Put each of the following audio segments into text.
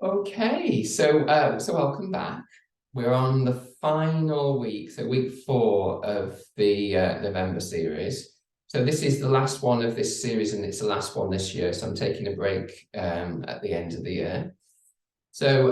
Okay, so welcome back. We're on the final week, so week 4 of the November series. So this is the last one of this series, and it's the last one this year. So I'm taking a break at the end of the year. So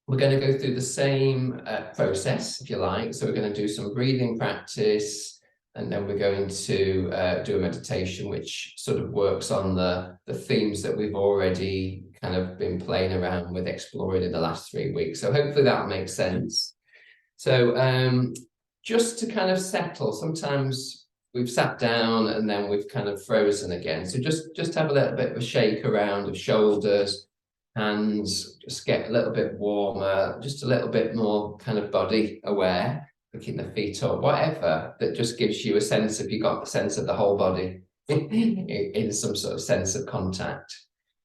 we're going to go through the same process, if you like. So we're going to do some breathing practice, and then we're going to do a meditation, which sort of works on the themes that we've already kind of been playing around with, exploring in the last 3 weeks. So hopefully that makes sense. So just to kind of settle, sometimes we've sat down and then we've kind of frozen again. So just have a little bit of a shake around of shoulders, hands, just get a little bit warmer, just a little bit more kind of body aware, picking the feet up, whatever, that just gives you a sense of, you got the sense of the whole body in some sort of sense of contact.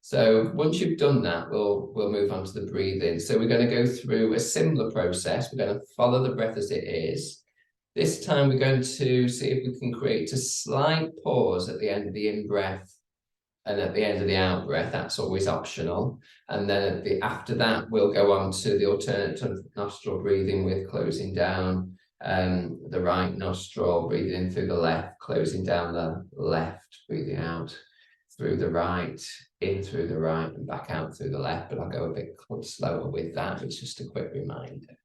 So once you've done that, we'll move on to the breathing. So we're going to go through a similar process. We're going to follow the breath as it is. This time we're going to see if we can create a slight pause at the end of the in-breath and at the end of the out-breath. That's always optional. And then after that, we'll go on to the alternate nostril breathing with closing down the right nostril, breathing in through the left, closing down the left, breathing out through the right, in through the right, and back out through the left. But I'll go a bit slower with that. It's just a quick reminder.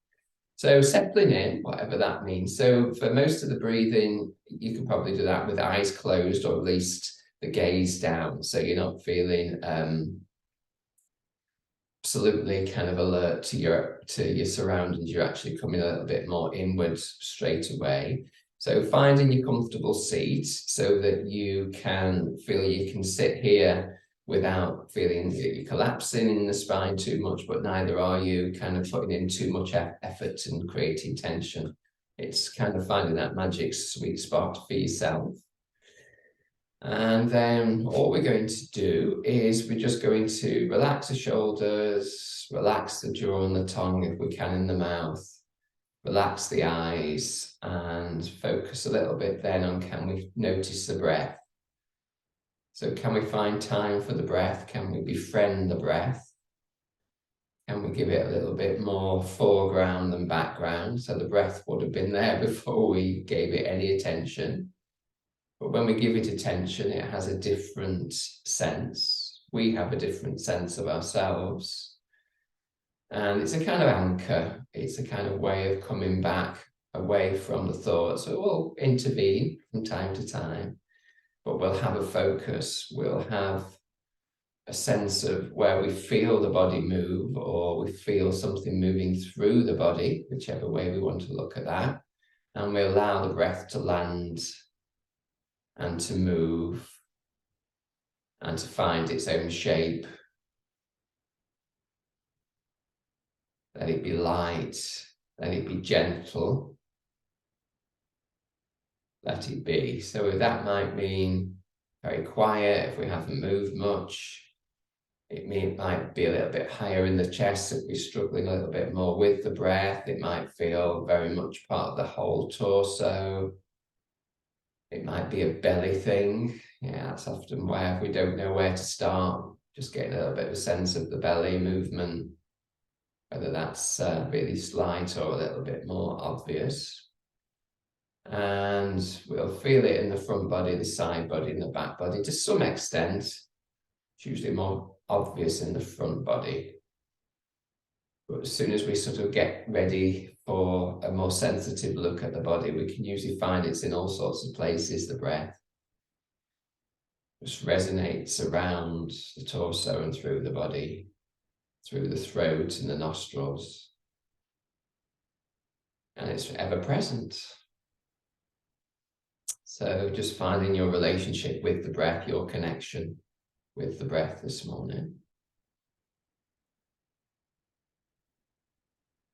So settling in, whatever that means. So for most of the breathing, you can probably do that with eyes closed, or at least the gaze down. So you're not feeling absolutely kind of alert to your surroundings. You're actually coming a little bit more inwards straight away. So finding your comfortable seat so that you can feel you can sit here without feeling that you're collapsing in the spine too much, but neither are you kind of putting in too much effort and creating tension. It's kind of finding that magic sweet spot for yourself. And then all we're going to do is we're just going to relax the shoulders, relax the jaw and the tongue if we can in the mouth, relax the eyes, and focus a little bit then on, can we notice the breath? So can we find time for the breath? Can we befriend the breath? Can we give it a little bit more foreground than background? So the breath would have been there before we gave it any attention. But when we give it attention, it has a different sense. We have a different sense of ourselves. And it's a kind of anchor. It's a kind of way of coming back away from the thoughts. So it will intervene from time to time, but we'll have a focus. We'll have a sense of where we feel the body move, or we feel something moving through the body, whichever way we want to look at that. And we allow the breath to land and to move and to find its own shape. Let it be light, let it be gentle, let it be. So that might mean very quiet if we haven't moved much. It might be a little bit higher in the chest if we're struggling a little bit more with the breath. It might feel very much part of the whole torso. It might be a belly thing. Yeah, that's often where we don't know where to start. Just getting a little bit of a sense of the belly movement, whether that's really slight or a little bit more obvious. And we'll feel it in the front body, the side body, and the back body to some extent. It's usually more obvious in the front body. But as soon as we sort of get ready for a more sensitive look at the body, we can usually find it's in all sorts of places, the breath. Just resonates around the torso and through the body, through the throat and the nostrils. And it's ever present. So just finding your relationship with the breath, your connection with the breath this morning.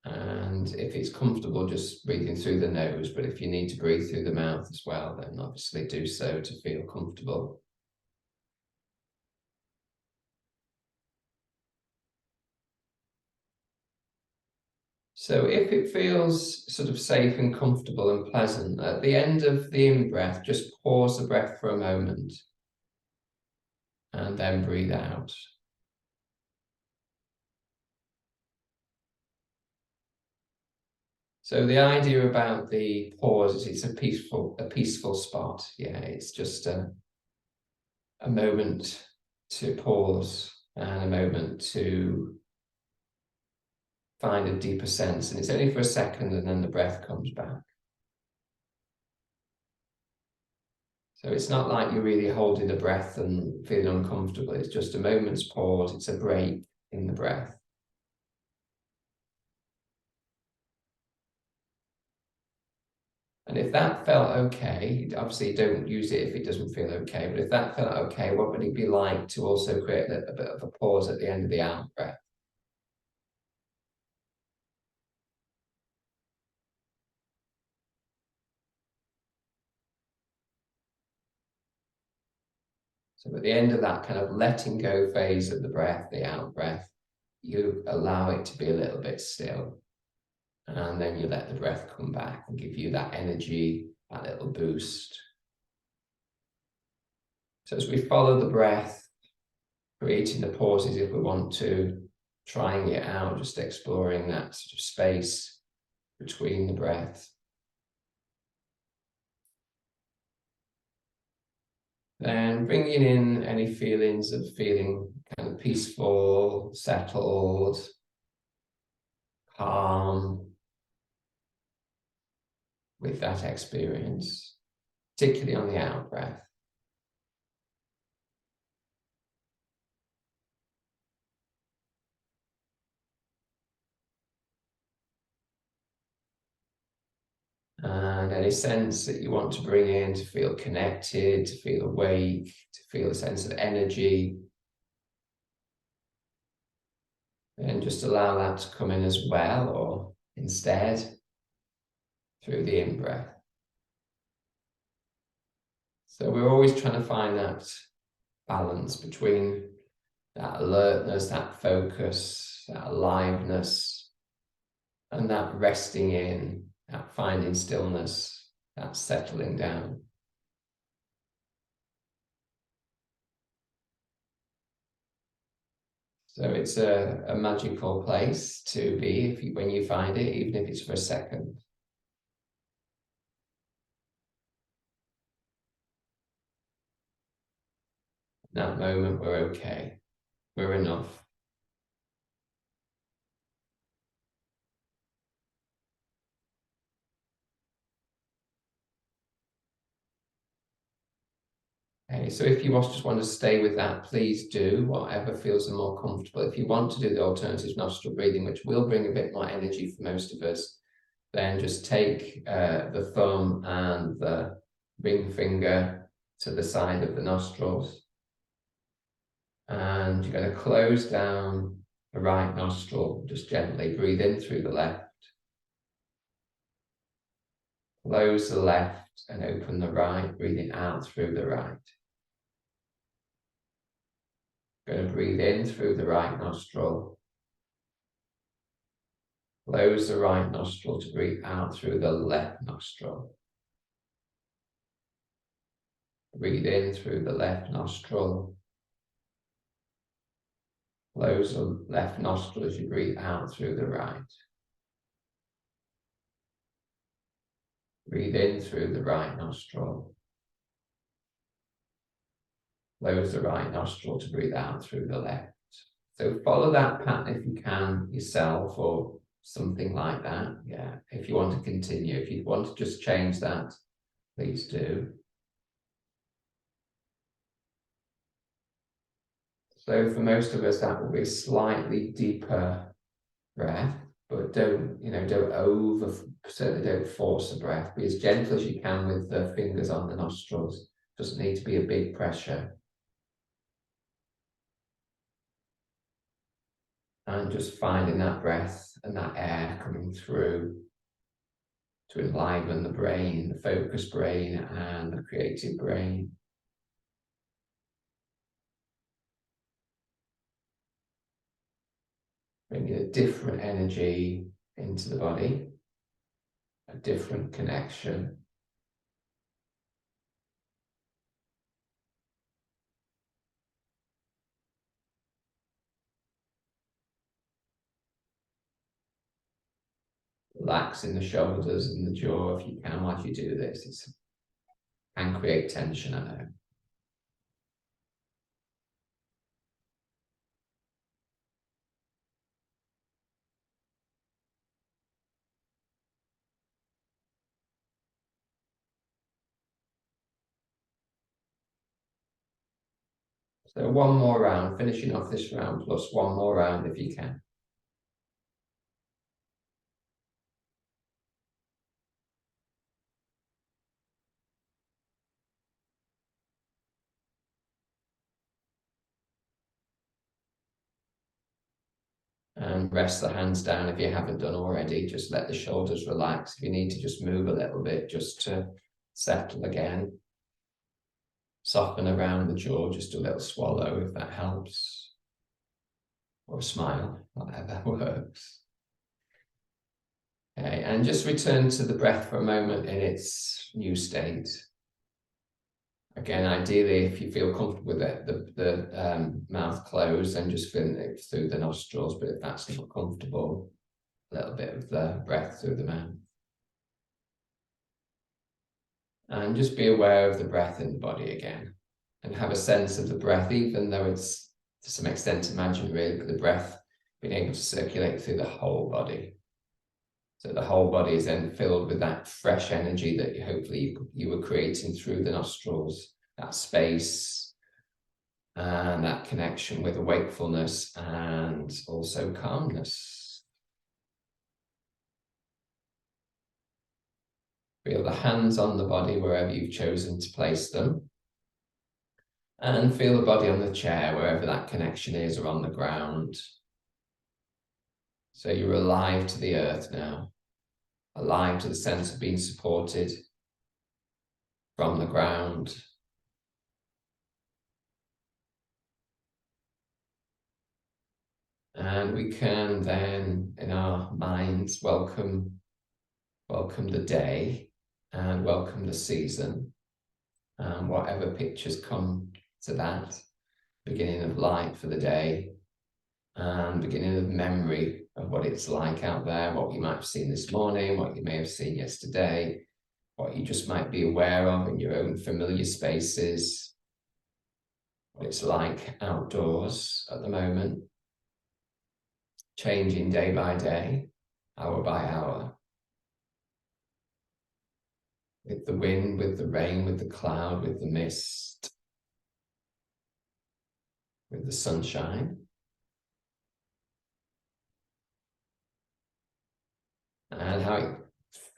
And if it's comfortable, just breathing through the nose, but if you need to breathe through the mouth as well, then obviously do so to feel comfortable. So if it feels sort of safe and comfortable and pleasant, at the end of the in-breath, just pause the breath for a moment and then breathe out. So the idea about the pause is it's a peaceful spot. Yeah, it's just a moment to pause and a moment to find a deeper sense. And it's only for a second and then the breath comes back. So it's not like you're really holding the breath and feeling uncomfortable. It's just a moment's pause. It's a break in the breath. And if that felt okay, obviously don't use it if it doesn't feel okay, but if that felt okay, what would it be like to also create a bit of a pause at the end of the out breath? So at the end of that kind of letting go phase of the breath, the out breath, you allow it to be a little bit still. And then you let the breath come back and give you that energy, that little boost. So as we follow the breath, creating the pauses if we want to, trying it out, just exploring that sort of space between the breath. Then bringing in any feelings of feeling kind of peaceful, settled, calm with that experience, particularly on the out breath. And any sense that you want to bring in to feel connected, to feel awake, to feel a sense of energy. And just allow that to come in as well, or instead, through the in-breath. So we're always trying to find that balance between that alertness, that focus, that aliveness, and that resting in, that finding stillness, that settling down. So it's a magical place to be when you find it, even if it's for a second. In that moment, we're okay. We're enough. Okay, so if you just want to stay with that, please do whatever feels the more comfortable. If you want to do the alternative nostril breathing, which will bring a bit more energy for most of us, then just take the thumb and the ring finger to the side of the nostrils. And you're going to close down the right nostril. Just gently breathe in through the left. Close the left and open the right, breathing out through the right. Going to breathe in through the right nostril. Close the right nostril to breathe out through the left nostril. Breathe in through the left nostril. Close the left nostril as you breathe out through the right. Breathe in through the right nostril. Close the right nostril to breathe out through the left. So follow that pattern if you can yourself, or something like that. Yeah, if you want to continue, if you want to just change that, please do. So for most of us, that will be a slightly deeper breath, but certainly don't force the breath. Be as gentle as you can with the fingers on the nostrils. Doesn't need to be a big pressure. And just finding that breath and that air coming through to enliven the brain, the focused brain and the creative brain. Bringing a different energy into the body, a different connection. Relaxing the shoulders and the jaw if you can while you do this. It can create tension, I know. So one more round, finishing off this round, plus one more round if you can. And rest the hands down if you haven't done already. Just let the shoulders relax. If you need to just move a little bit just to settle again. Soften around the jaw, just a little swallow if that helps. Or a smile, whatever works. Okay, and just return to the breath for a moment in its new state. Again, ideally, if you feel comfortable with it, the mouth closed, then just feeling it through the nostrils. But if that's not comfortable, a little bit of the breath through the mouth. And just be aware of the breath in the body again. And have a sense of the breath, even though it's to some extent imaginary, but the breath being able to circulate through the whole body. So the whole body is then filled with that fresh energy that hopefully you were creating through the nostrils, that space and that connection with wakefulness and also calmness. Feel the hands on the body wherever you've chosen to place them. And feel the body on the chair, wherever that connection is, or on the ground. So you're alive to the earth now. Alive to the sense of being supported from the ground. And we can then, in our minds, welcome the day and welcome the season. And whatever pictures come to that, beginning of light for the day, and beginning of memory of what it's like out there, what you might have seen this morning, what you may have seen yesterday, what you just might be aware of in your own familiar spaces, what it's like outdoors at the moment, changing day by day, hour by hour, with the wind, with the rain, with the cloud, with the mist, with the sunshine. And how it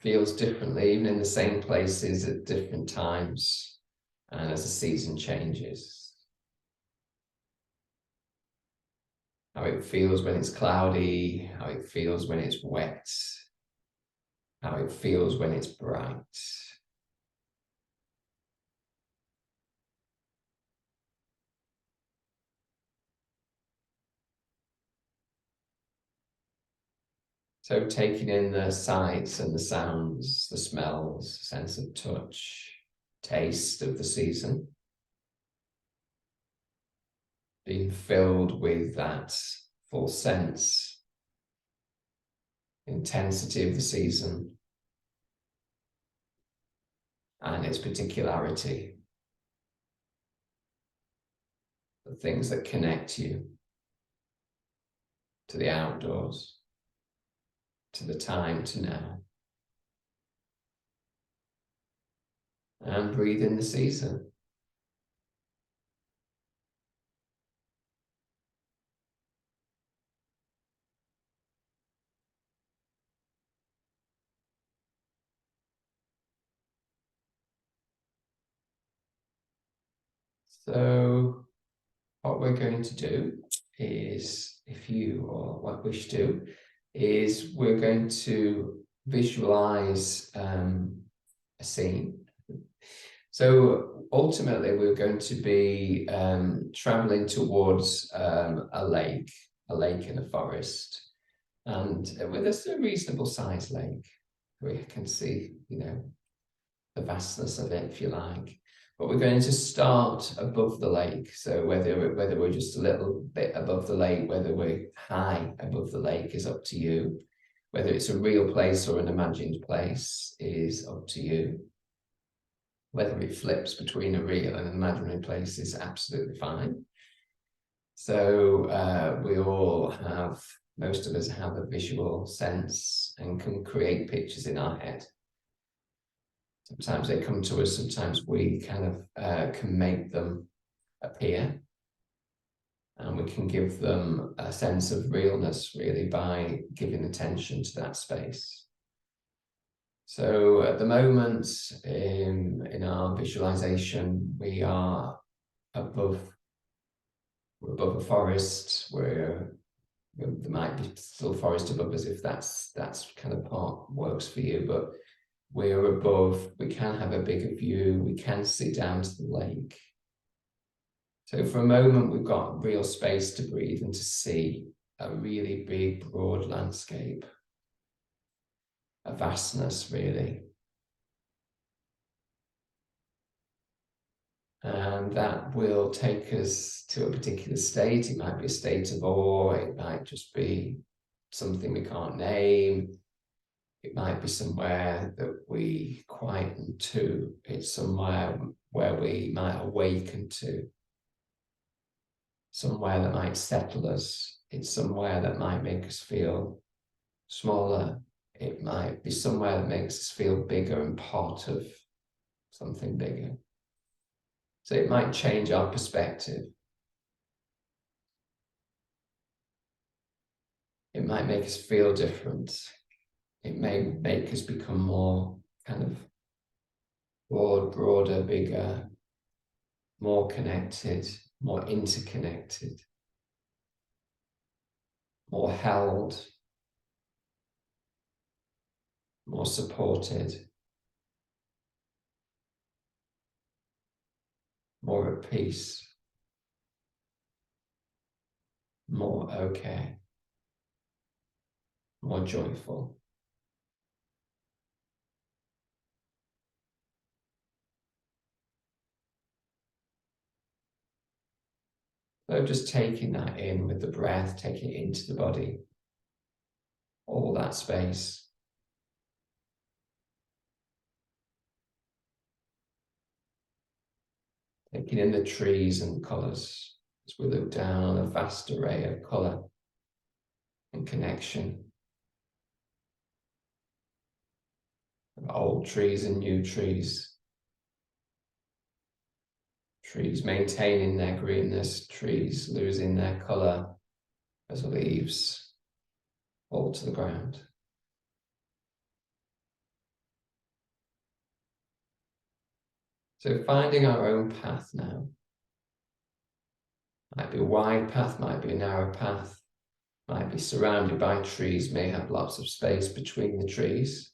feels differently, even in the same places at different times, and as the season changes. How it feels when it's cloudy, how it feels when it's wet, how it feels when it's bright. So taking in the sights and the sounds, the smells, sense of touch, taste of the season. Being filled with that full sense, intensity of the season and its particularity. The things that connect you to the outdoors, to the time, to now. And breathe in the season. So what we're going to do is, if you or what wish to, is we're going to visualize a scene. So ultimately, we're going to be traveling towards a lake in a forest, and with a reasonable sized lake. We can see, the vastness of it, if you like. But we're going to start above the lake. So whether we're just a little bit above the lake, whether we're high above the lake is up to you. Whether it's a real place or an imagined place is up to you. Whether it flips between a real and an imaginary place is absolutely fine. So we all have, most of us have a visual sense and can create pictures in our head. Sometimes they come to us, sometimes we kind of can make them appear. And we can give them a sense of realness, really, by giving attention to that space. So at the moment, in our visualization, we're above a forest, where there might be still forest above us if that's kind of part works for you, but we're above, we can have a bigger view, we can see down to the lake. So for a moment, we've got real space to breathe and to see a really big, broad landscape, a vastness, really. And that will take us to a particular state. It might be a state of awe. It might just be something we can't name. It might be somewhere that we quieten to. It's somewhere where we might awaken to. Somewhere that might settle us. It's somewhere that might make us feel smaller. It might be somewhere that makes us feel bigger and part of something bigger. So it might change our perspective. It might make us feel different. It may make us become more kind of broader, bigger, more connected, more interconnected, more held, more supported, more at peace, more okay, more joyful. So just taking that in with the breath, taking it into the body, all that space. Taking in the trees and colours as we look down on a vast array of colour and connection. Of old trees and new trees. Trees maintaining their greenness, trees losing their colour as leaves fall to the ground. So finding our own path now. Might be a wide path, might be a narrow path, might be surrounded by trees, may have lots of space between the trees.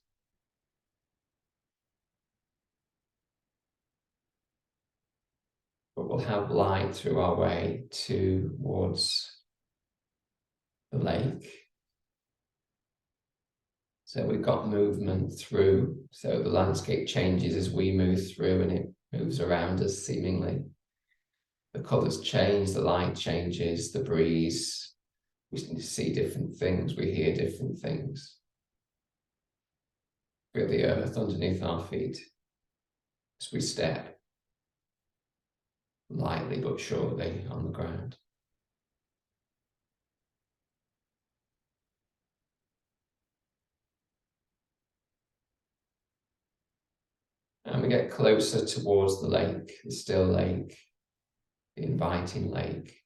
But we'll have light through our way towards the lake. So we've got movement through, so the landscape changes as we move through and it moves around us seemingly. The colours change, the light changes, the breeze. We see different things, we hear different things. Feel the earth underneath our feet as we step lightly but surely on the ground. And we get closer towards the lake, the still lake, the inviting lake.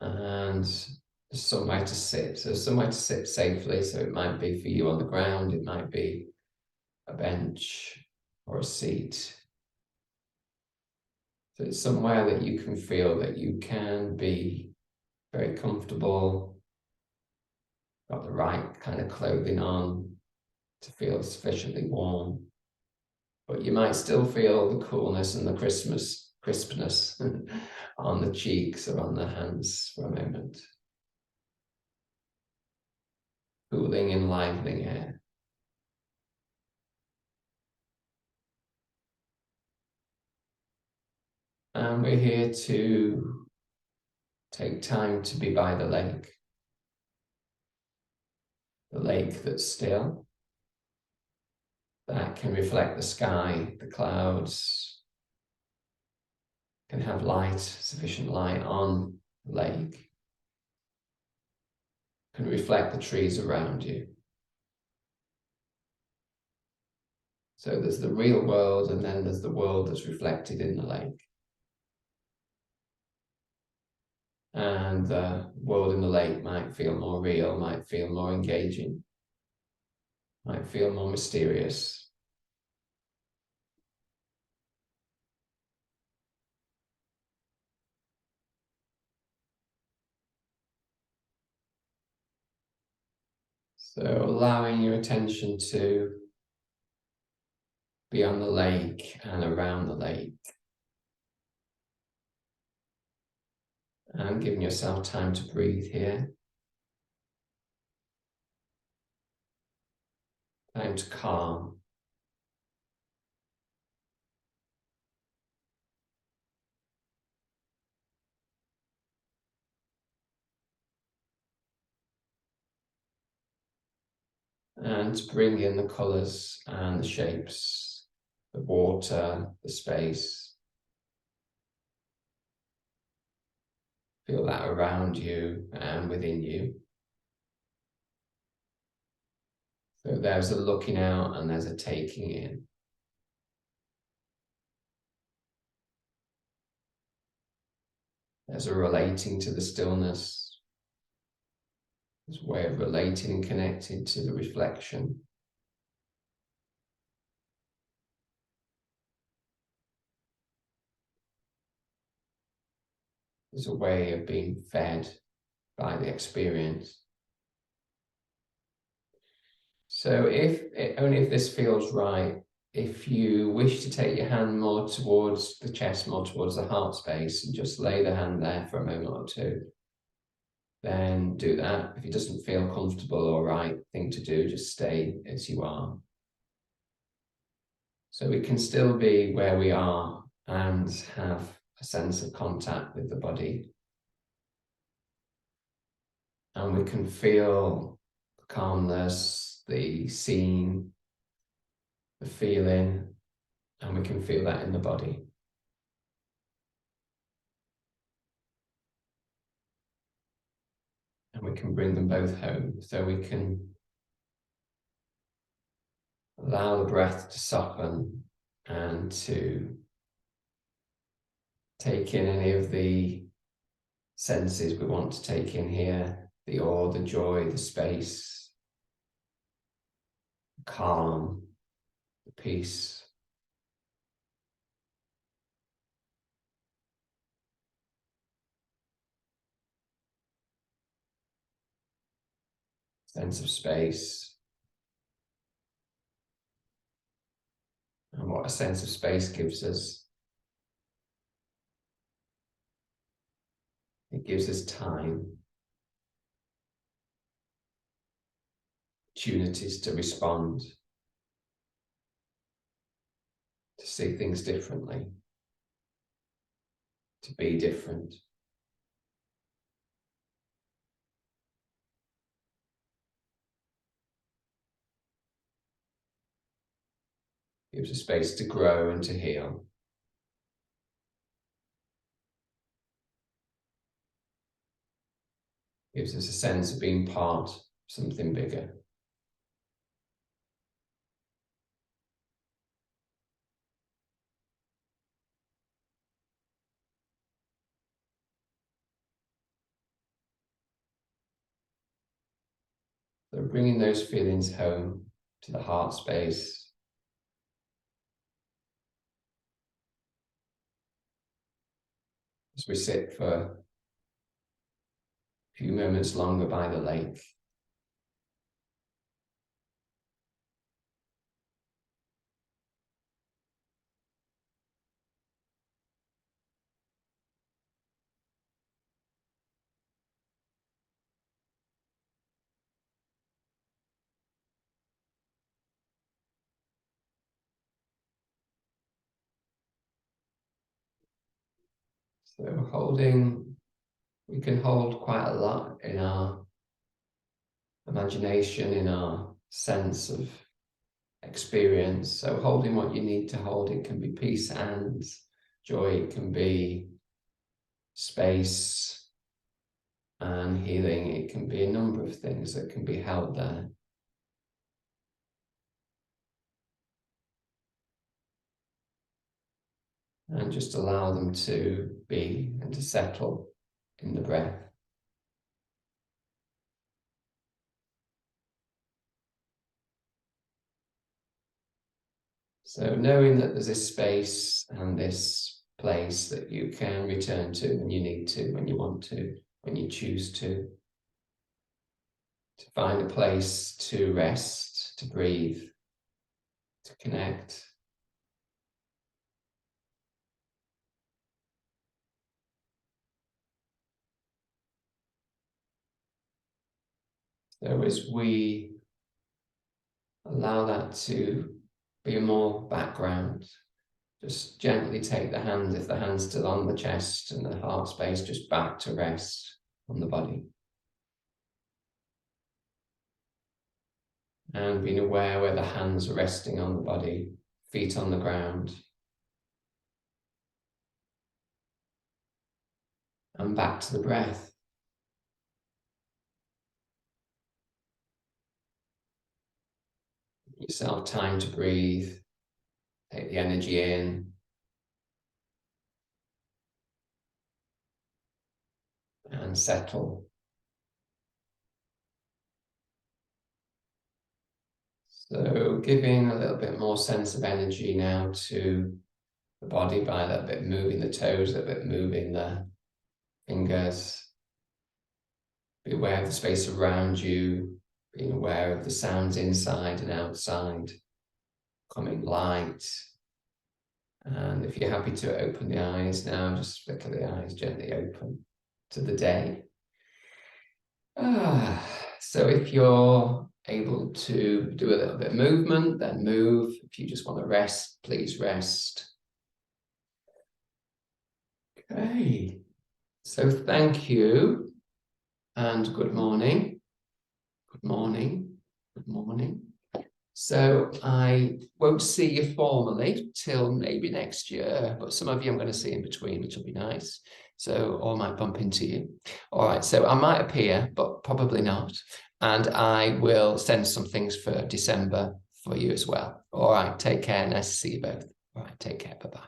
And there's somewhere to sit. So somewhere to sit safely. So it might be for you on the ground, it might be a bench or a seat. So it's somewhere that you can feel that you can be very comfortable, got the right kind of clothing on to feel sufficiently warm. But you might still feel the coolness and the crispness on the cheeks or on the hands for a moment. Cooling, enlivening air. And we're here to Take time to be by the lake that's still, that can reflect the sky, the clouds, can have light, sufficient light on the lake, can reflect the trees around you. So there's the real world, and then there's the world that's reflected in the lake. And the world in the lake might feel more real, might feel more engaging, might feel more mysterious. So allowing your attention to be on the lake and around the lake. And giving yourself time to breathe here. Time to calm. And to bring in the colours and the shapes, the water, the space. Feel that around you and within you. So there's a looking out and there's a taking in. There's a relating to the stillness. There's a way of relating and connecting to the reflection. There's a way of being fed by the experience. So only if this feels right, if you wish to take your hand more towards the chest, more towards the heart space, and just lay the hand there for a moment or two, then do that. If it doesn't feel comfortable or right thing to do, just stay as you are. So we can still be where we are and have a sense of contact with the body. And we can feel the calmness, the seeing, the feeling, and we can feel that in the body. And we can bring them both home. So we can allow the breath to soften and to take in any of the senses we want to take in here, the awe, the joy, the space, the calm, the peace. Sense of space. And what a sense of space gives us. It gives us time, opportunities to respond, to see things differently, to be different. Gives us space to grow and to heal. Gives us a sense of being part of something bigger. So bringing those feelings home to the heart space. As we sit for a few moments longer by the lake. So holding we can hold quite a lot in our imagination, in our sense of experience. So holding what you need to hold, it can be peace and joy, it can be space and healing, it can be a number of things that can be held there. And just allow them to be and to settle in the breath. So knowing that there's this space and this place that you can return to when you need to, when you want to, when you choose to find a place to rest, to breathe, to connect. So as we allow that to be a more background, just gently take the hand, if the hand's still on the chest and the heart space, just back to rest on the body. And being aware where the hands are resting on the body, feet on the ground. And back to the breath. Give yourself time to breathe. Take the energy in. And settle. So giving a little bit more sense of energy now to the body by a little bit moving the toes, a little bit moving the fingers. Be aware of the space around you, being aware of the sounds inside and outside, coming light. And if you're happy to open the eyes now, just flicker the eyes gently open to the day. So if you're able to do a little bit of movement, then move. If you just want to rest, please rest. Okay. So thank you and good morning. Good morning. Good morning. So I won't see you formally till maybe next year, but some of you I'm going to see in between, which will be nice. So, or I might bump into you. All right, so I might appear, but probably not. And I will send some things for December for you as well. All right, take care. Nice to see you both. All right, take care. Bye-bye.